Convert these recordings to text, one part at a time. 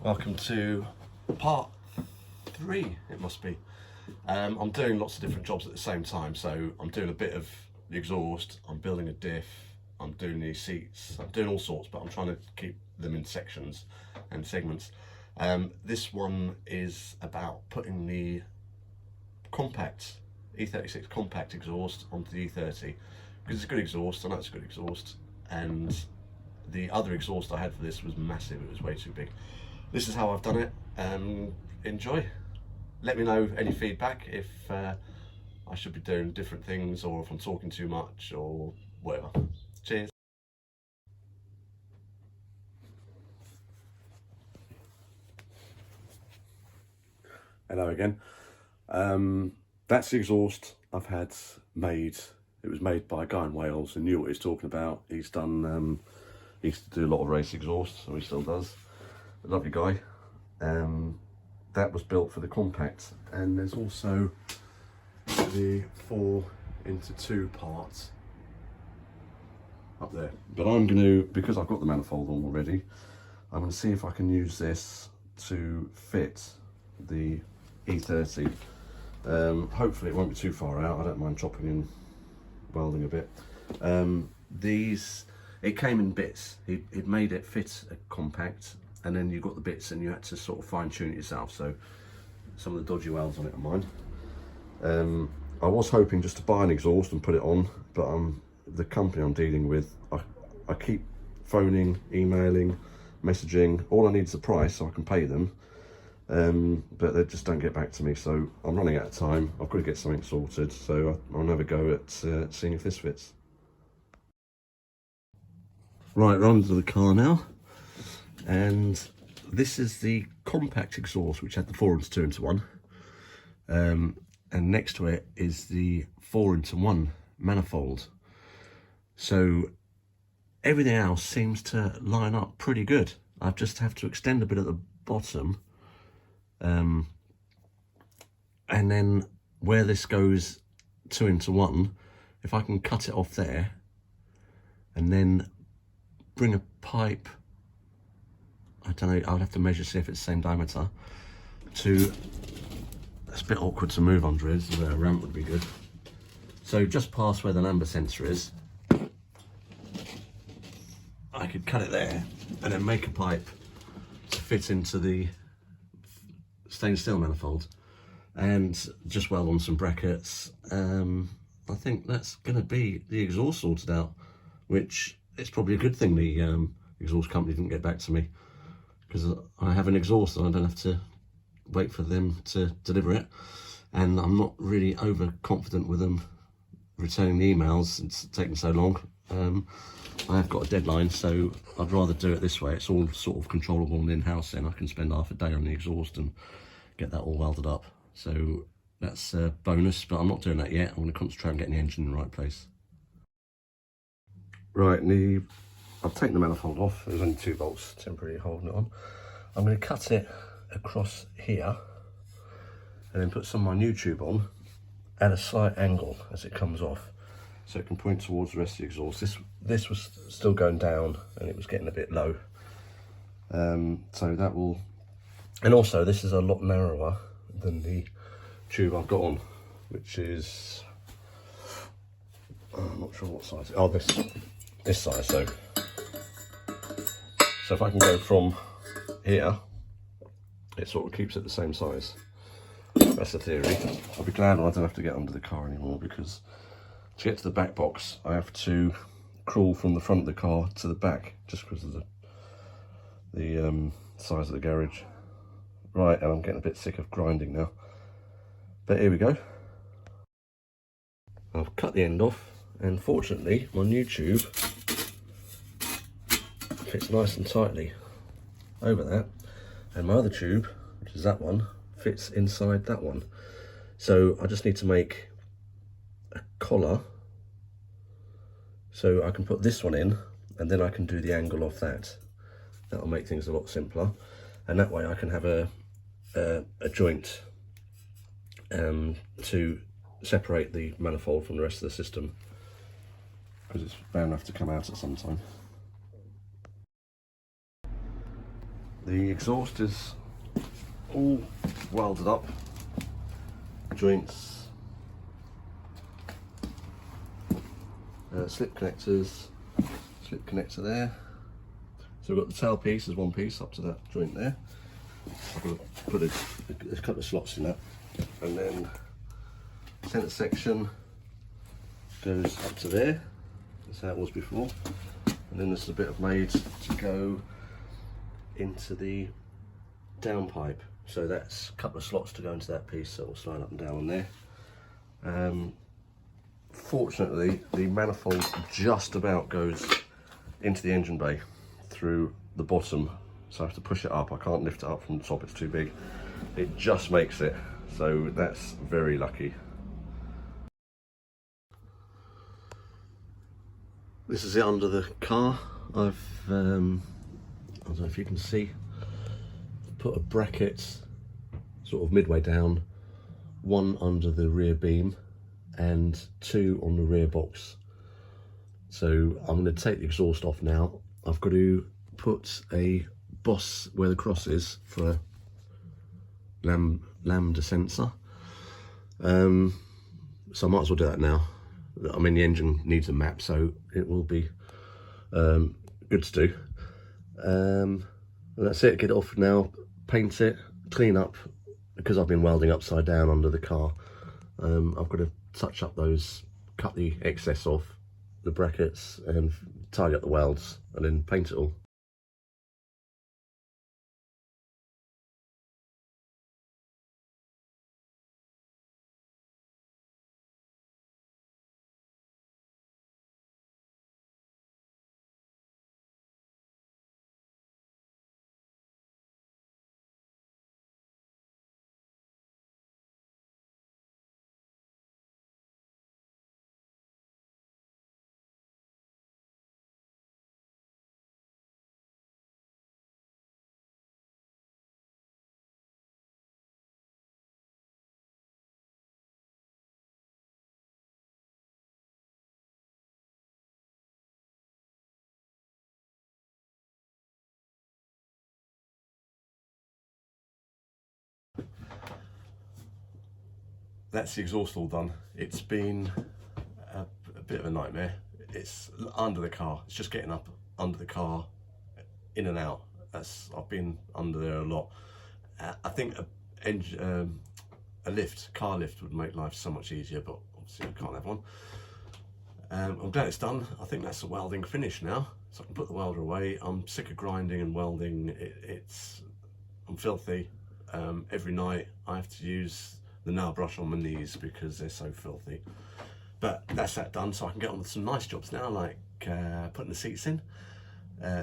Welcome to part 3, it must be. I'm doing lots of different jobs at the same time, so I'm doing a bit of the exhaust, I'm building a diff, I'm doing these seats, I'm doing all sorts, but I'm trying to keep them in sections and segments. This one is about putting the compact e36 compact exhaust onto the e30, because it's a good exhaust. I know it's a good exhaust, and the other exhaust I had for this was massive, it was way too big. This is how I've done it. Enjoy. Let me know any feedback if I should be doing different things, or if I'm talking too much, or whatever. Cheers. Hello again. That's the exhaust I've had made. It was made by a guy in Wales who knew what he was talking about. He's done, he used to do a lot of race exhausts, so he still does. A lovely guy. That was built for the compact, and there's also the 4x2 parts up there. But I'm going to, because I've got the manifold on already, I'm going to see if I can use this to fit the e30. Hopefully it won't be too far out. I don't mind chopping and welding a bit. It came in bits. He'd made it fit a compact, and then you got the bits and you had to sort of fine tune it yourself. So some of the dodgy welds on it are mine. I was hoping just to buy an exhaust and put it on, but the company I'm dealing with, I keep phoning, emailing, messaging. All I need is the price so I can pay them, but they just don't get back to me. So I'm running out of time. I've got to get something sorted, so I'll never go at seeing if this fits. Right, we're onto the car now, and this is the compact exhaust which had the 4x2 1, and next to it is the 4x1 manifold. So everything else seems to line up pretty good. I just have to extend a bit at the bottom, and then where this goes 2x1, if I can cut it off there and then bring a pipe, I don't know, I'll have to measure, see if it's the same diameter, to, it's a bit awkward to move under it, so a ramp would be good. So just past where the number sensor is, I could cut it there and then make a pipe to fit into the stainless steel manifold and just weld on some brackets. I think that's going to be the exhaust sorted out, which it's probably a good thing the exhaust company didn't get back to me, because I have an exhaust and I don't have to wait for them to deliver it, and I'm not really overconfident with them returning the emails. It's taken so long. I have got a deadline, so I'd rather do it this way. It's all sort of controllable and in-house, and I can spend half a day on the exhaust and get that all welded up. So that's a bonus, but I'm not doing that yet. I'm going to concentrate on getting the engine in the right place. Right, I've taken the manifold off. There's only 2 bolts temporarily holding it on. I'm going to cut it across here and then put some of my new tube on at a slight angle as it comes off, so it can point towards the rest of the exhaust. This was still going down and it was getting a bit low. So that will, and also this is a lot narrower than the tube I've got on, which is, I'm not sure what size. Oh, this size. So if I can go from here, it sort of keeps it the same size. That's the theory. I'll be glad when I don't have to get under the car anymore, because to get to the back box I have to crawl from the front of the car to the back, just because of the size of the garage. Right, and I'm getting a bit sick of grinding now, but here we go. I've cut the end off, and fortunately my new tube fits nice and tightly over that, and my other tube, which is that one, fits inside that one. So I just need to make a collar so I can put this one in, and then I can do the angle off that. That'll make things a lot simpler, and that way I can have a joint to separate the manifold from the rest of the system, because it's bound to have to come out at some time. The exhaust is all welded up, joints, slip connectors, slip connector there. So we've got the tailpiece as one piece up to that joint there. I've got to put a couple of slots in that, and then centre section goes up to there. That's how it was before. And then there's a bit of made to go into the downpipe. So that's a couple of slots to go into that piece, so it'll slide up and down on there. Fortunately, the manifold just about goes into the engine bay through the bottom, so I have to push it up. I can't lift it up from the top, it's too big. It just makes it, so that's very lucky. This is it under the car. I don't know if you can see, put a bracket sort of midway down, one under the rear beam and two on the rear box. So I'm going to take the exhaust off now. I've got to put a boss where the cross is for a lambda sensor. So I might as well do that now. I mean, the engine needs a map, so it will be good to do. And that's it, get it off now, paint it, clean up, because I've been welding upside down under the car. I've got to touch up those, cut the excess off the brackets and tidy up the welds, and then paint it all. That's the exhaust all done. It's been a bit of a nightmare. It's under the car. It's just getting up under the car, in and out. I've been under there a lot. I think a lift, car lift, would make life so much easier, but obviously I can't have one. I'm glad it's done. I think that's the welding finished now, so I can put the welder away. I'm sick of grinding and welding. I'm filthy. Every night I have to use the nail brush on my knees because they're so filthy. But that's that done, so I can get on with some nice jobs now, like putting the seats in,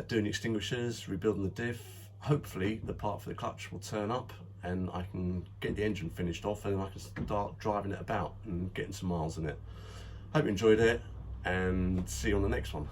doing the extinguishers, rebuilding the diff. Hopefully the part for the clutch will turn up and I can get the engine finished off, and I can start driving it about and getting some miles in it. Hope you enjoyed it, and see you on the next one.